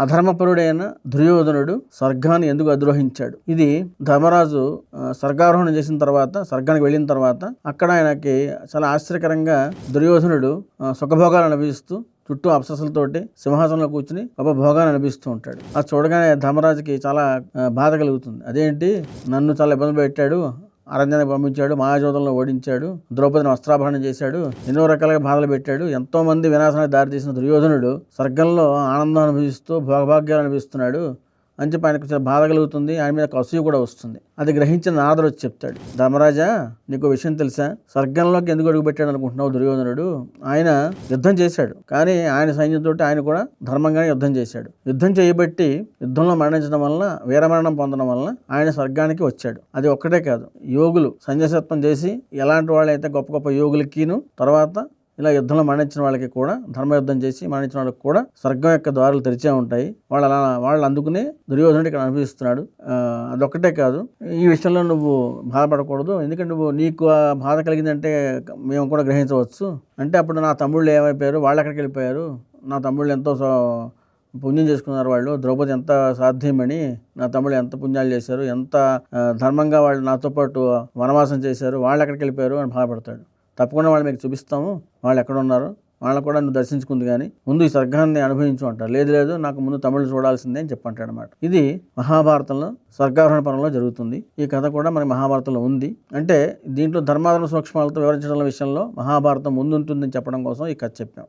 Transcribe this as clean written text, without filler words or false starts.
అధర్మపరుడైన దుర్యోధనుడు స్వర్గాన్ని ఎందుకు అద్రోహించాడు. ఇది ధర్మరాజు స్వర్గారోహణ చేసిన తర్వాత, స్వర్గానికి వెళ్ళిన తర్వాత అక్కడ ఆయనకి చాలా ఆశ్చర్యకరంగా దుర్యోధనుడు సుఖభోగాలు అనుభవిస్తూ చుట్టూ అప్సరసలతోటి సింహాసనంలో కూర్చుని గొప్ప భోగాన్ని అనిపిస్తూ ఉంటాడు. అది చూడగానే ధర్మరాజుకి చాలా బాధ కలుగుతుంది. అదేంటి, నన్ను చాలా ఇబ్బంది పెట్టాడు, అరణ్యానికి పంపించాడు, మాయాజోతంలో ఓడించాడు, ద్రౌపదిని వస్త్రాభరణం చేశాడు, ఎన్నో రకాలుగా బాధలు పెట్టాడు, ఎంతో మంది వినాశానికి దారితీసిన దుర్యోధనుడు స్వర్గంలో ఆనందం అనుభవిస్తూ భోగభాగ్యాలు అనిపిస్తున్నాడు అని చెప్పి ఆయనకు చాలా బాధ కలుగుతుంది. ఆయన మీద అసూయ కూడా వస్తుంది. అది గ్రహించిన నారదుడు వచ్చి చెప్తాడు, ధర్మరాజా నీకు విషయం తెలుసా, స్వర్గంలోకి ఎందుకు అడుగు పెట్టాడు అనుకుంటున్నావు దుర్యోధనుడు. ఆయన యుద్ధం చేశాడు, కానీ ఆయన సైన్యంతో ఆయన కూడా ధర్మంగానే యుద్ధం చేశాడు. యుద్ధం చేయబట్టి యుద్ధంలో మరణించడం వలన, వీరమరణం పొందడం వలన ఆయన స్వర్గానికి వచ్చాడు. అది ఒక్కటే కాదు, యోగులు సన్యాసత్వం చేసి ఎలాంటి వాళ్ళైతే గొప్ప గొప్ప యోగులకిను తర్వాత ఇలా యుద్ధంలో మరణించిన వాళ్ళకి కూడా, ధర్మయుద్ధం చేసి మరణించిన వాళ్ళకి కూడా స్వర్గం యొక్క ద్వారాలు తెరిచే ఉంటాయి. వాళ్ళు అందుకుని దుర్యోధనుడు ఇక్కడ అనుభవిస్తున్నాడు. అదొక్కటే కాదు, ఈ విషయంలో నువ్వు బాధపడకూడదు, ఎందుకంటే నీకు ఆ బాధ కలిగిందంటే మేము కూడా గ్రహించవచ్చు. అంటే అప్పుడు నా తమ్ముళ్ళు ఏమైపోయారు, వాళ్ళు ఎక్కడికి వెళ్ళిపోయారు, నా తమ్ముళ్ళు ఎంతో పుణ్యం చేసుకున్నారు, వాళ్ళు ద్రౌపది ఎంత సాధ్యమని నా తమ్ముళ్ళు ఎంత పుణ్యాలు చేశారు, ఎంత ధర్మంగా వాళ్ళు నాతో పాటు వనవాసం చేశారు, వాళ్ళు ఎక్కడికి వెళ్ళిపోయారు అని బాధపడతాడు. తప్పకుండా వాళ్ళు మీకు చూపిస్తాము, వాళ్ళు ఎక్కడ ఉన్నారు, వాళ్ళని కూడా నువ్వు దర్శించుకుంది, కానీ ముందు ఈ స్వర్గాన్ని అనుభవించు అంటారు. లేదు నాకు ముందు తమిళులు చూడాల్సిందే అని చెప్పంటాడు అనమాట. ఇది మహాభారతంలో స్వర్గారోహణ పర్వంలో జరుగుతుంది. ఈ కథ కూడా మనకి మహాభారతంలో ఉంది. అంటే దీంట్లో ధర్మాధర్మ సూక్ష్మాలతో వివరించడం విషయంలో మహాభారతం ముందుంటుందని చెప్పడం కోసం ఈ కథ చెప్పాం.